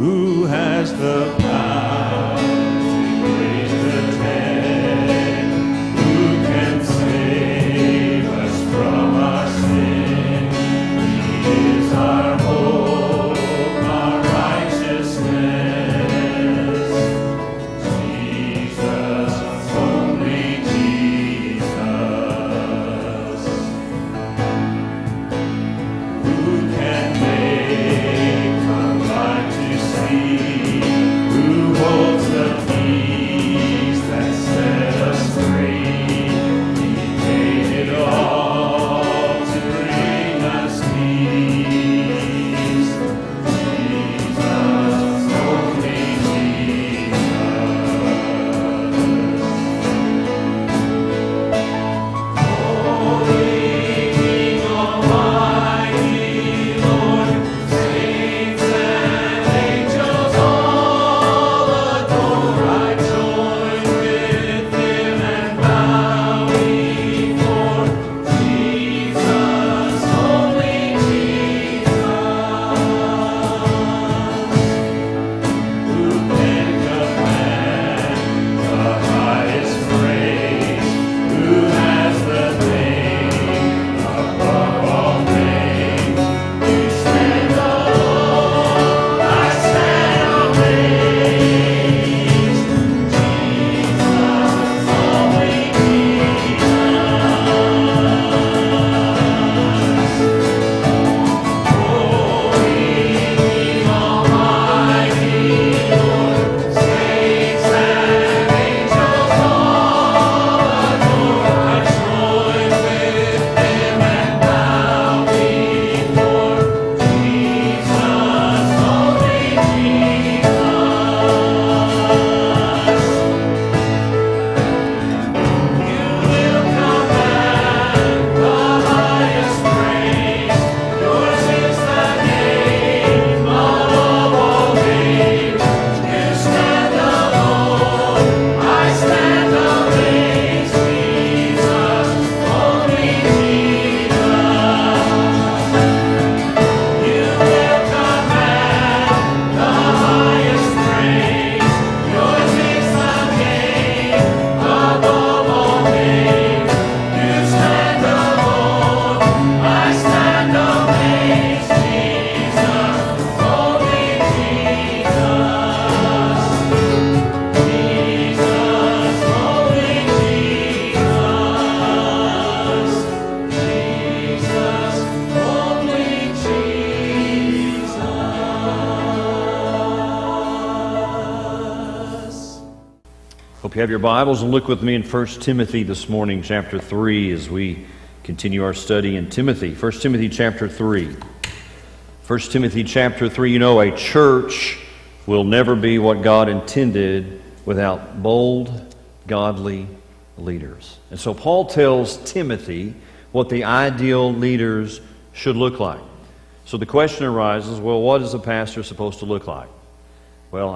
who has the power to raise the dead, who can save us from our sin. He is our hope, our righteousness. Jesus, only Jesus. Who can make the blind to see? Who holds the peace that set us free? He paid it all to bring us peace. Jesus, only Jesus. Holy King Almighty, Lord, saints and angels all adore. I join with them and bow before Jesus, only Jesus. Who can command the highest praise? Who has the name above all names? You stand alone, I stand amazed. Jesus, only Jesus. Holy King Almighty, Lord, saints and angels all adore. I join with them and bow before Jesus, only Jesus. You will command the highest praise. Yours is the name above all names. You stand alone, I stand amazed. Jesus, only Jesus. You will command the highest praise. Yours is the name above all names. You stand alone, I stand amazed. Jesus, only Jesus. Jesus, only Jesus. Jesus, only Jesus. Hope you have your Bibles and look with me in 1 Timothy this morning, chapter 3, as we continue our study in Timothy. 1 Timothy chapter 3. 1 Timothy chapter 3, you know, a church will never be what God intended without bold, godly leaders. And so Paul tells Timothy what the ideal leaders should look like. So the question arises, well, what is a pastor supposed to look like? Well,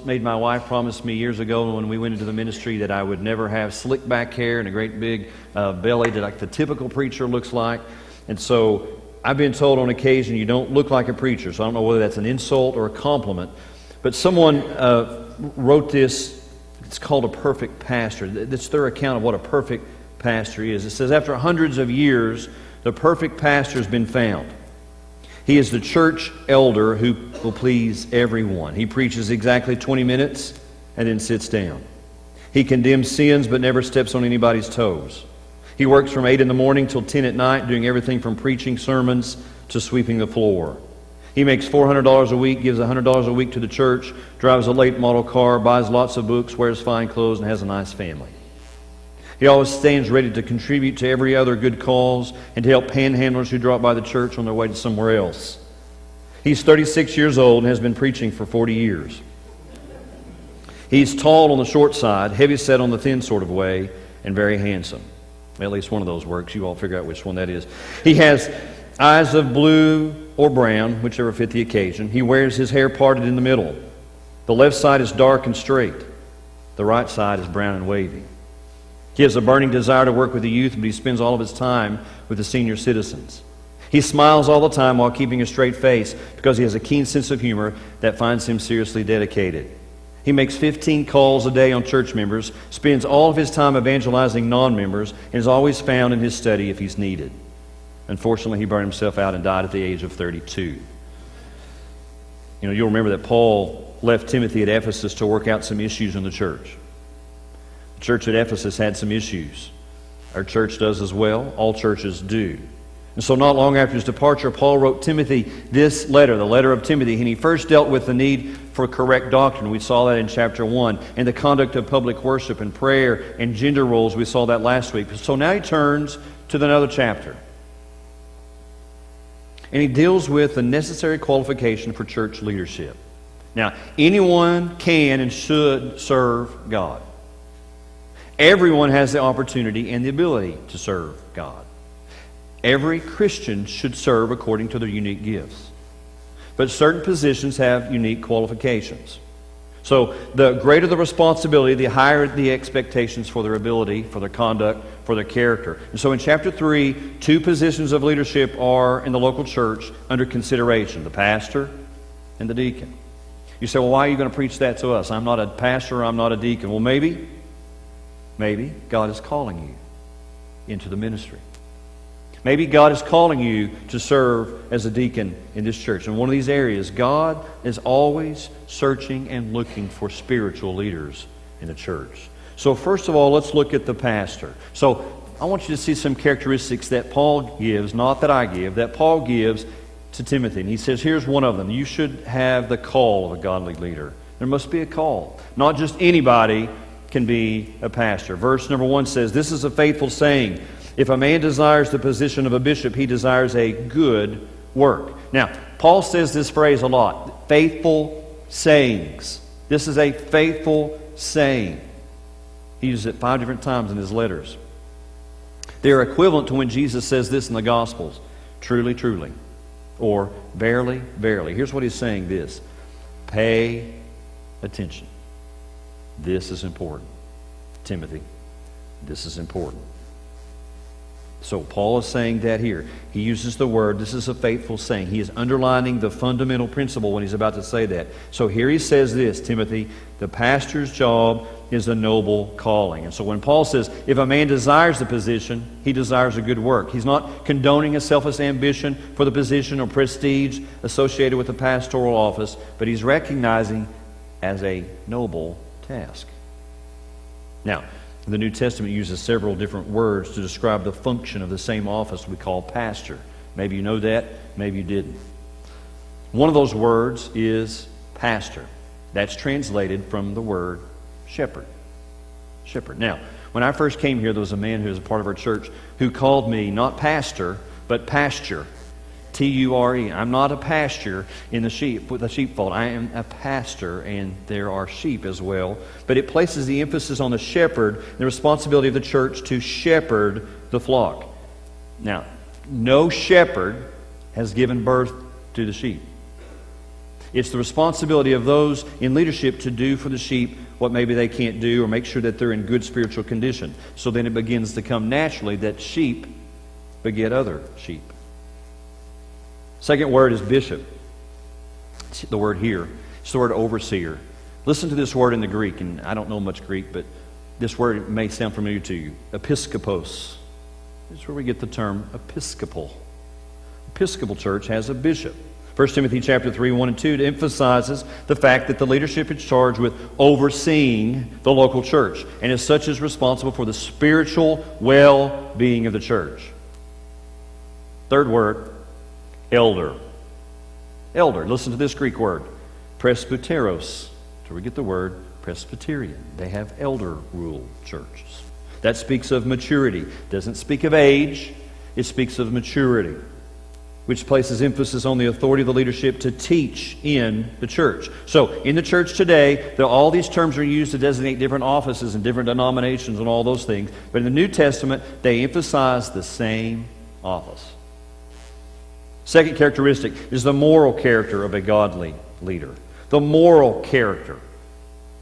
made my wife promise me years ago when we went into the ministry that I would never have slick back hair and a great big belly like the typical preacher looks like. And so I've been told on occasion you don't look like a preacher. So I don't know whether that's an insult or a compliment. But someone wrote this. It's called a perfect pastor. That's their account of what a perfect pastor is. It says, after hundreds of years, the perfect pastor has been found. He is the church elder who will please everyone. He preaches exactly 20 minutes and then sits down. He condemns sins but never steps on anybody's toes. He works from 8 in the morning till 10 at night, doing everything from preaching sermons to sweeping the floor. He makes $400 a week, gives $100 a week to the church, drives a late model car, buys lots of books, wears fine clothes, and has a nice family. He always stands ready to contribute to every other good cause and to help panhandlers who drop by the church on their way to somewhere else. He's 36 years old and has been preaching for 40 years. He's tall on the short side, heavy set on the thin sort of way, and very handsome. At least one of those works. You all figure out which one that is. He has eyes of blue or brown, whichever fit the occasion. He wears his hair parted in the middle. The left side is dark and straight. The right side is brown and wavy. He has a burning desire to work with the youth, but he spends all of his time with the senior citizens. He smiles all the time while keeping a straight face because he has a keen sense of humor that finds him seriously dedicated. He makes 15 calls a day on church members, spends all of his time evangelizing non-members, and is always found in his study if he's needed. Unfortunately, he burned himself out and died at the age of 32. You'll remember that Paul left Timothy at Ephesus to work out some issues in the church. The church at Ephesus had some issues. Our church does as well. All churches do. And so not long after his departure, Paul wrote Timothy this letter, the letter of Timothy, and he first dealt with the need for correct doctrine. We saw that in chapter 1, and the conduct of public worship and prayer and gender roles. We saw that last week. So now he turns to another chapter. And he deals with the necessary qualification for church leadership. Now, anyone can and should serve God. Everyone has the opportunity and the ability to serve God. Every Christian should serve according to their unique gifts. But certain positions have unique qualifications. So the greater the responsibility, the higher the expectations for their ability, for their conduct, for their character. And so in chapter 3, 2 positions of leadership are in the local church under consideration: the pastor and the deacon. You say, well, why are you going to preach that to us? I'm not a pastor, I'm not a deacon. Well, maybe God is calling you into the ministry. Maybe God is calling you to serve as a deacon in this church. In one of these areas, God is always searching and looking for spiritual leaders in the church. So first of all, let's look at the pastor. So I want you to see some characteristics that Paul gives, not that I give, that Paul gives to Timothy. And he says, here's one of them. You should have the call of a godly leader. There must be a call. Not just anybody can be a pastor. Verse number 1 says, this is a faithful saying. If a man desires the position of a bishop, he desires a good work. Now, Paul says this phrase a lot. Faithful sayings. This is a faithful saying. He uses it 5 different times in his letters. They are equivalent to when Jesus says this in the Gospels. Truly, truly. Or verily, verily. Here's what he's saying this. Pay attention. This is important. Timothy, this is important. So Paul is saying that here. He uses the word, this is a faithful saying. He is underlining the fundamental principle when he's about to say that. So here he says this, Timothy, the pastor's job is a noble calling. And so when Paul says, if a man desires the position, he desires a good work. He's not condoning a selfish ambition for the position or prestige associated with the pastoral office, but he's recognizing as a noble task. Now, the New Testament uses several different words to describe the function of the same office we call pastor. Maybe you know that, maybe you didn't. One of those words is pastor. That's translated from the word shepherd. Shepherd. Now, when I first came here, there was a man who was a part of our church who called me not pastor, but pasture. T-U-R-E. I'm not a pasture in the sheepfold. I am a pastor, and there are sheep as well. But it places the emphasis on the shepherd, the responsibility of the church to shepherd the flock. Now, no shepherd has given birth to the sheep. It's the responsibility of those in leadership to do for the sheep what maybe they can't do, or make sure that they're in good spiritual condition. So then it begins to come naturally that sheep beget other sheep. Second word is bishop. It's the word here. It's the word overseer. Listen to this word in the Greek, and I don't know much Greek, but this word may sound familiar to you. Episkopos. This is where we get the term episcopal. Episcopal church has a bishop. 1 Timothy chapter 3, 1 and 2 emphasizes the fact that the leadership is charged with overseeing the local church, and as such is responsible for the spiritual well-being of the church. Third word, elder. Elder. Listen to this Greek word. Presbyteros. So we get the word Presbyterian. They have elder rule churches. That speaks of maturity. Doesn't speak of age. It speaks of maturity, which places emphasis on the authority of the leadership to teach in the church. So in the church today, all these terms are used to designate different offices and different denominations and all those things. But in the New Testament, they emphasize the same office. Second characteristic is the moral character of a godly leader. The moral character.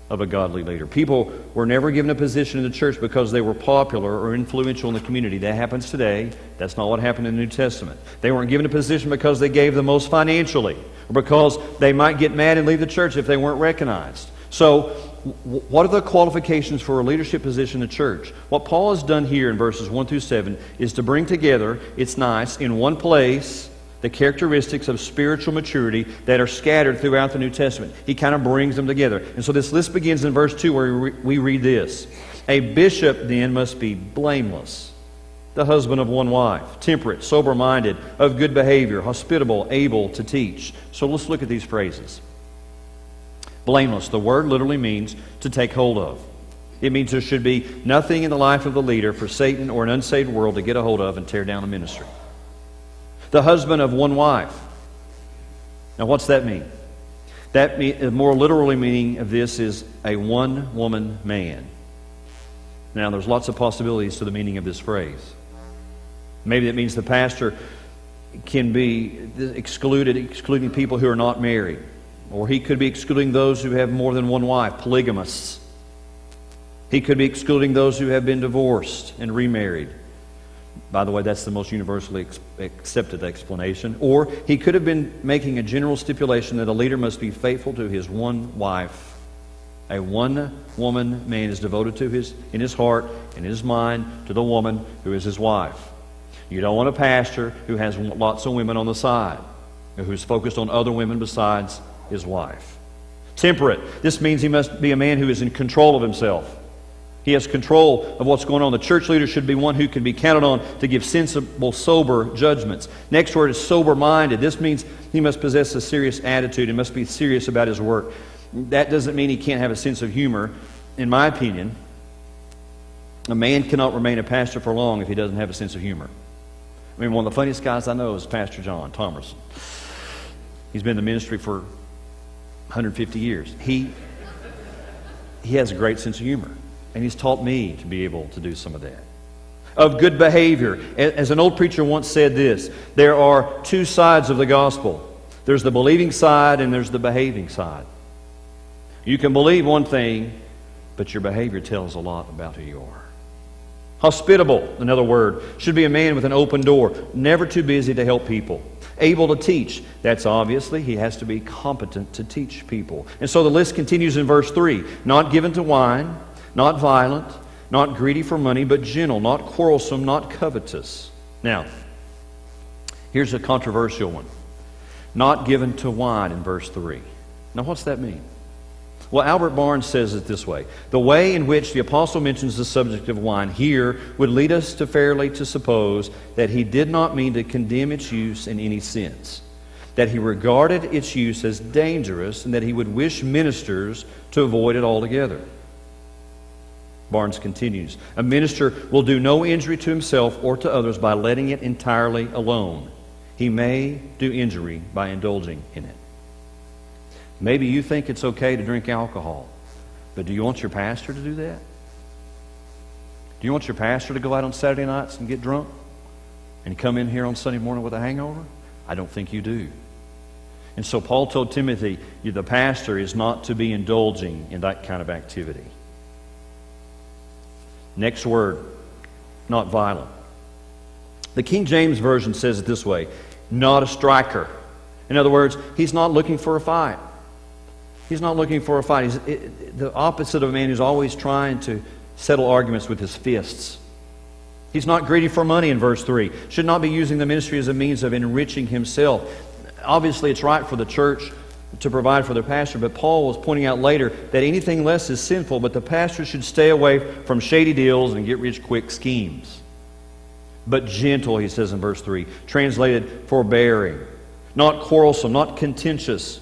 of a godly leader. People were never given a position in the church because they were popular or influential in the community. That happens today. That's not what happened in the New Testament. They weren't given a position because they gave the most financially, or because they might get mad and leave the church if they weren't recognized. So, what are the qualifications for a leadership position in the church? What Paul has done here in verses 1 through 7 is to bring together, it's nice, in one place, the characteristics of spiritual maturity that are scattered throughout the New Testament. He kind of brings them together. And so this list begins in verse 2 where we read this. A bishop then must be blameless, the husband of one wife, temperate, sober-minded, of good behavior, hospitable, able to teach. So let's look at these phrases. Blameless, the word literally means to take hold of. It means there should be nothing in the life of the leader for Satan or an unsaved world to get a hold of and tear down a ministry. The husband of one wife. Now what's that mean? The more literally meaning of this is a one-woman man. Now there's lots of possibilities to the meaning of this phrase. Maybe that means the pastor can be excluding people who are not married. Or he could be excluding those who have more than one wife, polygamists. He could be excluding those who have been divorced and remarried. By the way, that's the most universally accepted explanation. Or he could have been making a general stipulation that a leader must be faithful to his one wife. A one-woman man is devoted to in his heart and in his mind to the woman who is his wife. You don't want a pastor who has lots of women on the side, who's focused on other women besides his wife. Temperate. This means he must be a man who is in control of himself. He has control of what's going on. The church leader should be one who can be counted on to give sensible, sober judgments. Next word is sober-minded. This means he must possess a serious attitude and must be serious about his work. That doesn't mean he can't have a sense of humor. In my opinion, a man cannot remain a pastor for long if he doesn't have a sense of humor. I mean, one of the funniest guys I know is Pastor John Thomerson. He's been in the ministry for 150 years. He has a great sense of humor. And he's taught me to be able to do some of that. Of good behavior. As an old preacher once said this, there are two sides of the gospel. There's the believing side and there's the behaving side. You can believe one thing, but your behavior tells a lot about who you are. Hospitable, another word, should be a man with an open door, never too busy to help people. Able to teach. That's obviously he has to be competent to teach people. And so the list continues in verse 3. Not given to wine, not violent, not greedy for money, but gentle, not quarrelsome, not covetous. Now, here's a controversial one. Not given to wine in verse 3. Now, what's that mean? Well, Albert Barnes says it this way. The way in which the apostle mentions the subject of wine here would lead us fairly to suppose that he did not mean to condemn its use in any sense, that he regarded its use as dangerous, and that he would wish ministers to avoid it altogether. Barnes continues, a minister will do no injury to himself or to others by letting it entirely alone. He may do injury by indulging in it. Maybe you think it's okay to drink alcohol, but do you want your pastor to do that? Do you want your pastor to go out on Saturday nights and get drunk and come in here on Sunday morning with a hangover? I don't think you do. And so Paul told Timothy, the pastor is not to be indulging in that kind of activity. Next word, not violent. The King James Version says it this way, not a striker. In other words, he's not looking for a fight. He's not looking for a fight. He's the opposite of a man who's always trying to settle arguments with his fists. He's not greedy for money in verse 3. Should not be using the ministry as a means of enriching himself. Obviously, it's right for the church to provide for their pastor, but Paul was pointing out later that anything less is sinful, but the pastor should stay away from shady deals and get-rich-quick schemes. But gentle, he says in verse 3, translated forbearing, not quarrelsome, not contentious,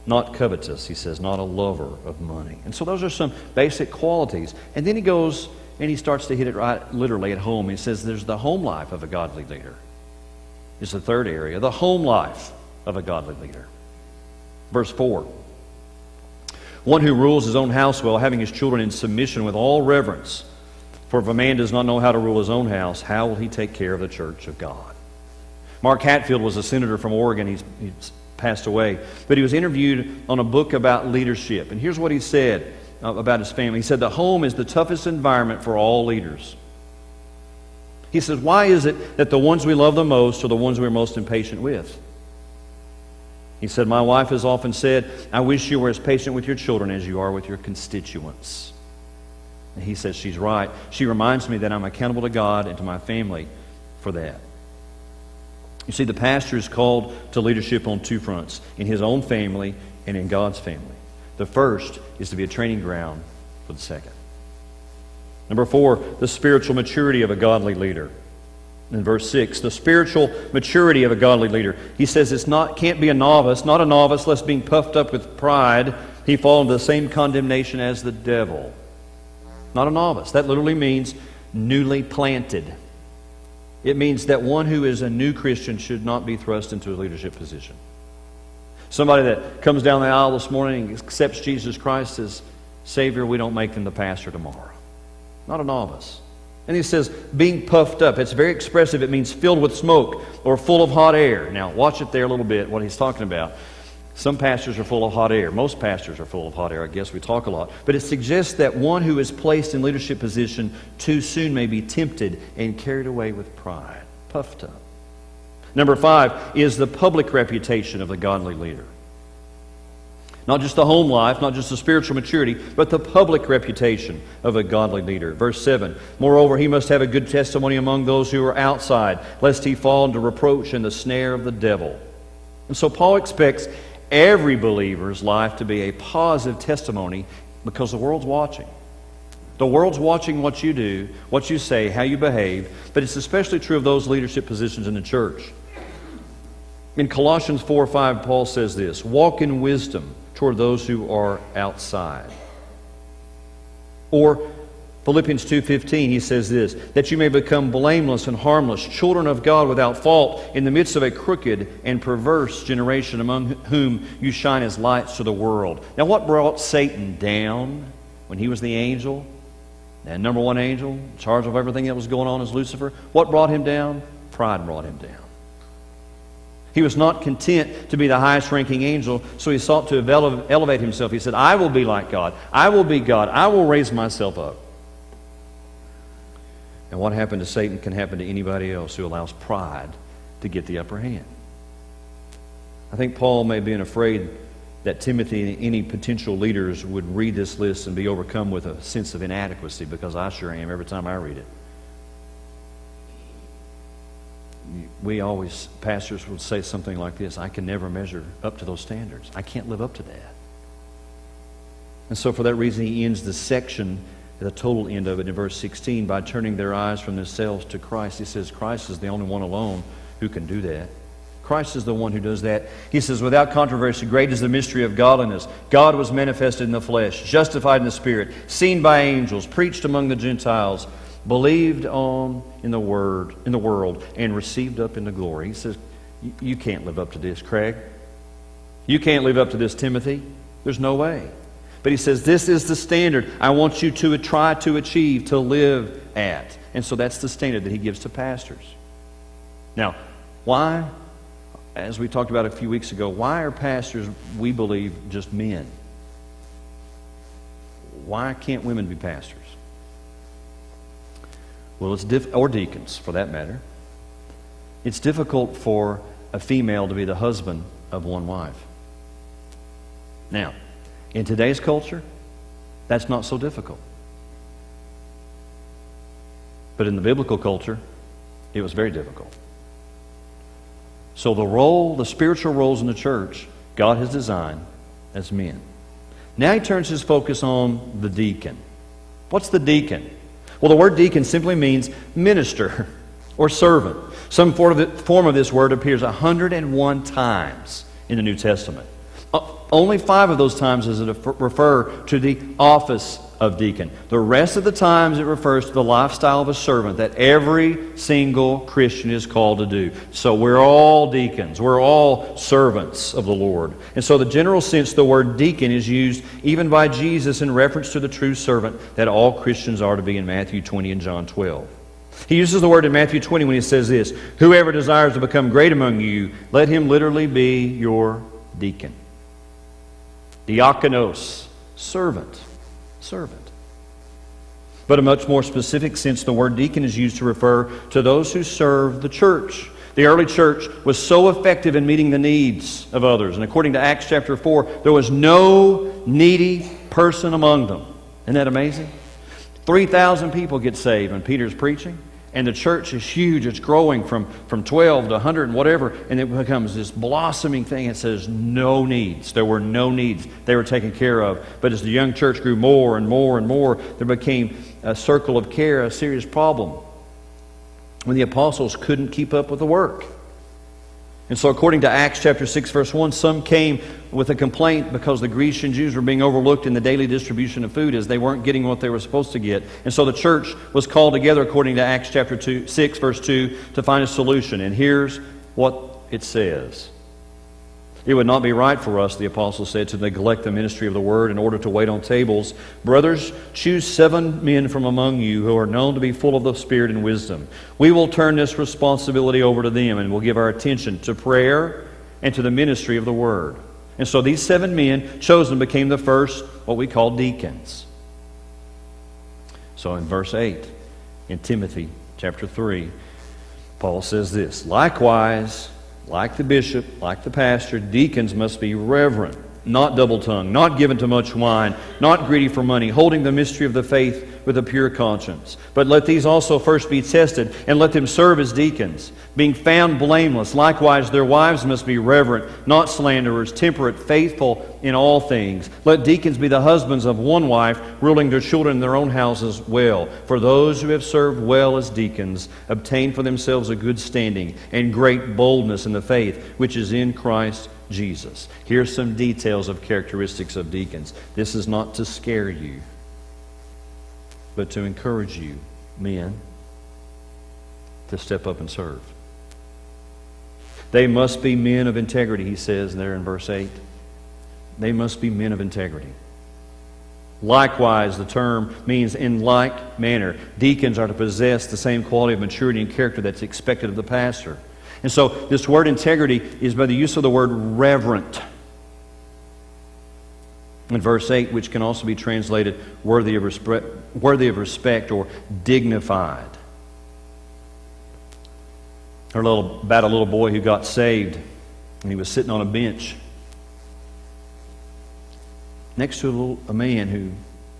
not covetous, he says, not a lover of money. And so those are some basic qualities. And then he goes and he starts to hit it right literally at home. He says there's the home life of a godly leader. It's the third area, the home life of a godly leader. Verse 4. One who rules his own house well, having his children in submission with all reverence. For if a man does not know how to rule his own house, how will he take care of the church of God? Mark Hatfield was a senator from Oregon. He's passed away. But he was interviewed on a book about leadership. And here's what he said about his family. He said, the home is the toughest environment for all leaders. He says, why is it that the ones we love the most are the ones we're most impatient with? He said, my wife has often said, I wish you were as patient with your children as you are with your constituents. And he says, she's right. She reminds me that I'm accountable to God and to my family for that. You see, the pastor is called to leadership on two fronts, in his own family and in God's family. The first is to be a training ground for the second. Number 4, the spiritual maturity of a godly leader. In verse 6, the spiritual maturity of a godly leader. He says can't be a novice, not a novice, lest being puffed up with pride, he fall into the same condemnation as the devil. Not a novice. That literally means newly planted. It means that one who is a new Christian should not be thrust into a leadership position. Somebody that comes down the aisle this morning and accepts Jesus Christ as Savior, we don't make them the pastor tomorrow. Not a novice. And he says, being puffed up. It's very expressive. It means filled with smoke or full of hot air. Now, watch it there a little bit, what he's talking about. Some pastors are full of hot air. Most pastors are full of hot air. I guess we talk a lot. But it suggests that one who is placed in leadership position too soon may be tempted and carried away with pride. Puffed up. Number 5 is the public reputation of the godly leader. Not just the home life, not just the spiritual maturity, but the public reputation of a godly leader. Verse 7, moreover, he must have a good testimony among those who are outside, lest he fall into reproach and the snare of the devil. And so Paul expects every believer's life to be a positive testimony because the world's watching. The world's watching what you do, what you say, how you behave, but it's especially true of those leadership positions in the church. In Colossians 4:5, Paul says this, walk in wisdom toward those who are outside. Or Philippians 2:15, he says this, that you may become blameless and harmless, children of God without fault, in the midst of a crooked and perverse generation among whom you shine as lights to the world. Now, what brought Satan down when he was the angel, and number one angel, in charge of everything that was going on as Lucifer? What brought him down? Pride brought him down. He was not content to be the highest ranking angel, so he sought to elevate himself. He said, I will be like God. I will be God. I will raise myself up. And what happened to Satan can happen to anybody else who allows pride to get the upper hand. I think Paul may have been afraid that Timothy and any potential leaders would read this list and be overcome with a sense of inadequacy, because I sure am every time I read it. Pastors would say something like this, I can never measure up to those standards. I can't live up to that. And so for that reason, he ends the section, the total end of it, in verse 16, by turning their eyes from themselves to Christ. He says Christ is the only one alone who can do that. Christ is the one who does that. He says, without controversy, great is the mystery of godliness. God was manifested in the flesh, justified in the Spirit, seen by angels, preached among the Gentiles, believed on in the world, and received up into glory. He says, you can't live up to this, Craig. You can't live up to this, Timothy. There's no way. But he says, this is the standard I want you to try to achieve, to live at. And so that's the standard that he gives to pastors. Now, why? As we talked about a few weeks ago, why are pastors, we believe, just men? Why can't women be pastors? Well, or deacons, for that matter. It's difficult for a female to be the husband of one wife. Now, in today's culture, that's not so difficult. But in the biblical culture, it was very difficult. So the spiritual roles in the church, God has designed as men. Now he turns his focus on the deacon. What's the deacon? Well, the word deacon simply means minister or servant. Some form of this word appears 101 times in the New Testament. Only 5 of those times does it refer to the office of deacon. The rest of the times it refers to the lifestyle of a servant that every single Christian is called to do. So we're all deacons. We're all servants of the Lord. And so the general sense the word deacon is used even by Jesus in reference to the true servant that all Christians are to be in Matthew 20 and John 12. He uses the word in Matthew 20 when he says this, whoever desires to become great among you, let him literally be your deacon. Diakonos, servant. Servant. But in a much more specific sense, the word deacon is used to refer to those who serve the church. The early church was so effective in meeting the needs of others. And according to Acts chapter 4, there was no needy person among them. Isn't that amazing? 3,000 people get saved when Peter's preaching. And the church is huge. It's growing from 12 to 100 and whatever. And it becomes this blossoming thing. It says no needs. There were no needs. They were taken care of. But as the young church grew more and more and more, there became a circle of care, a serious problem, when the apostles couldn't keep up with the work. And so according to Acts chapter 6 verse 1, some came with a complaint because the Grecian Jews were being overlooked in the daily distribution of food as they weren't getting what they were supposed to get. And so the church was called together according to Acts chapter 6 verse 2 to find a solution. And here's what it says. It would not be right for us, the apostle said, to neglect the ministry of the word in order to wait on tables. Brothers, choose 7 men from among you who are known to be full of the Spirit and wisdom. We will turn this responsibility over to them, and we'll give our attention to prayer and to the ministry of the word. And so these 7 men chosen became the first, what we call deacons. So in verse 8, in Timothy chapter 3, Paul says this, likewise, like the bishop, like the pastor, deacons must be reverent, not double-tongued, not given to much wine, not greedy for money, holding the mystery of the faith with a pure conscience. But let these also first be tested, and let them serve as deacons, being found blameless. Likewise, their wives must be reverent, not slanderers, temperate, faithful in all things. Let deacons be the husbands of one wife, ruling their children in their own houses well. For those who have served well as deacons obtain for themselves a good standing and great boldness in the faith which is in Christ Jesus. Here's some details of characteristics of deacons. This is not to scare you, but to encourage you, men, to step up and serve. They must be men of integrity, he says there in verse 8. They must be men of integrity. Likewise, the term means in like manner. Deacons are to possess the same quality of maturity and character that's expected of the pastor. And so this word integrity is by the use of the word reverent. In verse 8, which can also be translated worthy of respect or dignified. Heard about a little boy who got saved, and he was sitting on a bench next to a man who,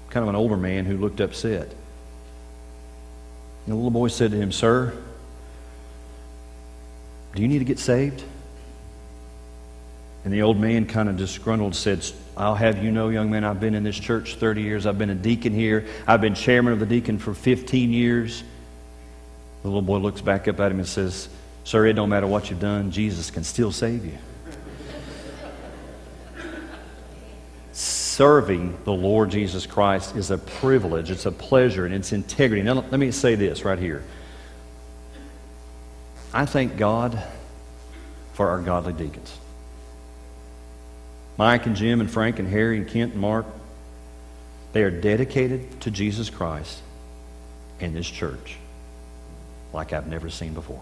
kind of an older man, who looked upset. And the little boy said to him, "Sir, do you need to get saved?" And the old man, kind of disgruntled, said, "I'll have you know, young man, I've been in this church 30 years. I've been a deacon here. I've been chairman of the deacon for 15 years. The little boy looks back up at him and says, "Sir, it don't matter what you've done. Jesus can still save you." Serving the Lord Jesus Christ is a privilege. It's a pleasure, and it's integrity. Now, let me say this right here. I thank God for our godly deacons. Mike and Jim and Frank and Harry and Kent and Mark, they are dedicated to Jesus Christ and this church like I've never seen before.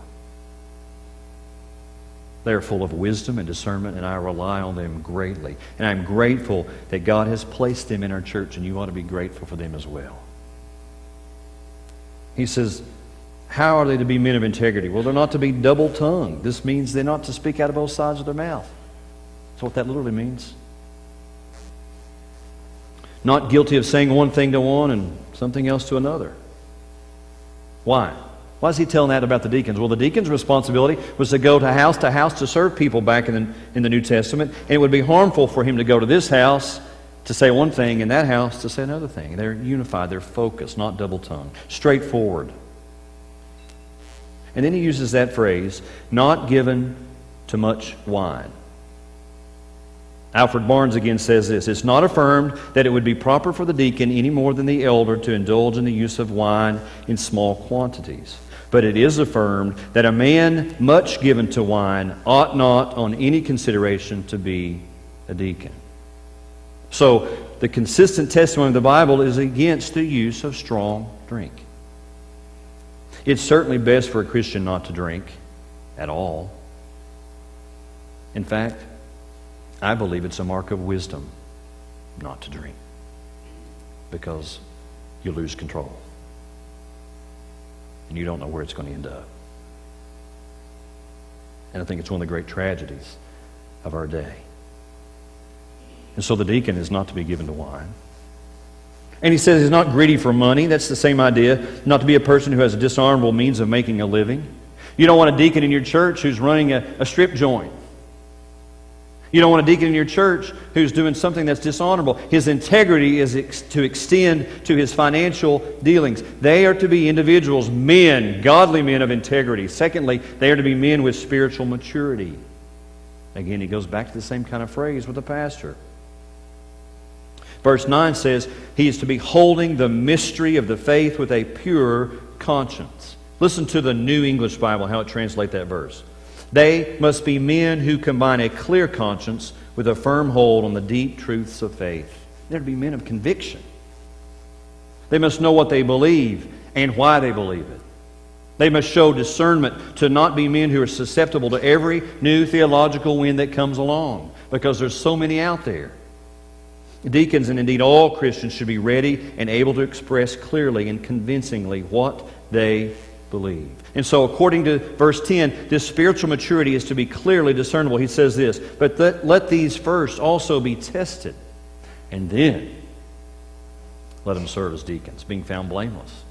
They are full of wisdom and discernment, and I rely on them greatly. And I'm grateful that God has placed them in our church, and you ought to be grateful for them as well. He says, how are they to be men of integrity? Well, they're not to be double-tongued. This means they're not to speak out of both sides of their mouth. That's what that literally means. Not guilty of saying one thing to one and something else to another. Why? Why is he telling that about the deacons? Well, the deacon's responsibility was to go to house to serve people back in the New Testament. And it would be harmful for him to go to this house to say one thing and that house to say another thing. They're unified. They're focused, not double-tongued. Straightforward. And then he uses that phrase, not given to much wine. Alfred Barnes again says this, "It's not affirmed that it would be proper for the deacon any more than the elder to indulge in the use of wine in small quantities. But it is affirmed that a man much given to wine ought not on any consideration to be a deacon." So the consistent testimony of the Bible is against the use of strong drink. It's certainly best for a Christian not to drink at all. In fact, I believe it's a mark of wisdom not to drink, because you lose control and you don't know where it's going to end up. And I think it's one of the great tragedies of our day. And so the deacon is not to be given to wine. And he says he's not greedy for money. That's the same idea. Not to be a person who has a dishonorable means of making a living. You don't want a deacon in your church who's running a strip joint. You don't want a deacon in your church who's doing something that's dishonorable. His integrity is to extend to his financial dealings. They are to be individuals, men, godly men of integrity. Secondly, they are to be men with spiritual maturity. Again, he goes back to the same kind of phrase with the pastor. Verse 9 says, he is to be holding the mystery of the faith with a pure conscience. Listen to the New English Bible, how it translates that verse. They must be men who combine a clear conscience with a firm hold on the deep truths of faith. They're to be men of conviction. They must know what they believe and why they believe it. They must show discernment to not be men who are susceptible to every new theological wind that comes along, because there's so many out there. Deacons, and indeed all Christians, should be ready and able to express clearly and convincingly what they believe. And so according to verse 10, this spiritual maturity is to be clearly discernible. He says this, but let these first also be tested, and then let them serve as deacons, being found blameless.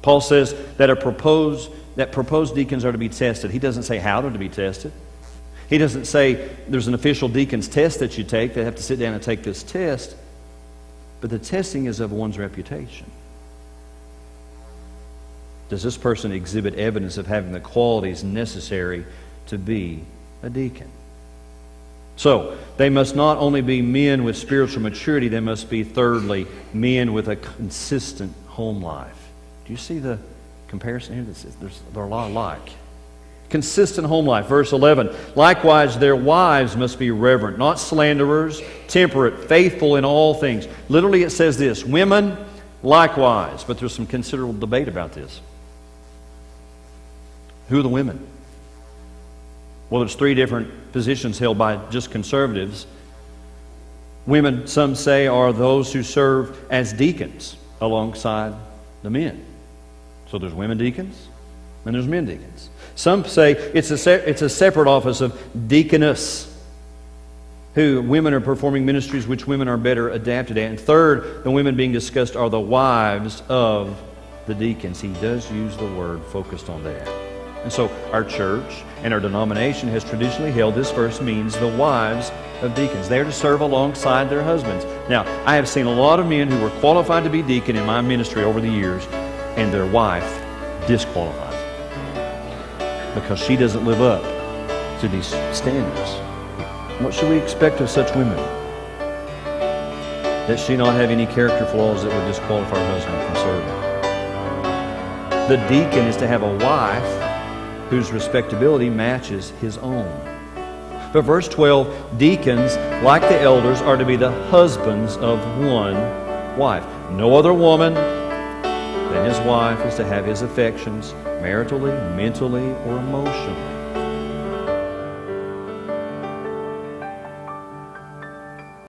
Paul says that proposed deacons are to be tested. He doesn't say how they're to be tested. He doesn't say there's an official deacon's test that you take. They have to sit down and take this test. But the testing is of one's reputation. Does this person exhibit evidence of having the qualities necessary to be a deacon? So, they must not only be men with spiritual maturity, they must be, thirdly, men with a consistent home life. Do you see the comparison here? They're a lot alike. Consistent home life. Verse 11, likewise their wives must be reverent, not slanderers, temperate, faithful in all things. Literally it says this, women likewise, but there's some considerable debate about this. Who are the women? Well, there's three different positions held by just conservatives. Women, some say, are those who serve as deacons alongside the men. So there's women deacons and there's men deacons. Some say it's a separate office of deaconess, who women are performing ministries which women are better adapted at. And third, the women being discussed are the wives of the deacons. He does use the word focused on that. And so our church and our denomination has traditionally held this verse means the wives of deacons. They are to serve alongside their husbands. Now, I have seen a lot of men who were qualified to be deacon in my ministry over the years, and their wife disqualified because she doesn't live up to these standards. What should we expect of such women? That she not have any character flaws that would disqualify her husband from serving. The deacon is to have a wife whose respectability matches his own. But verse 12, deacons, like the elders, are to be the husbands of one wife. No other woman than his wife is to have his affections maritally, mentally, or emotionally.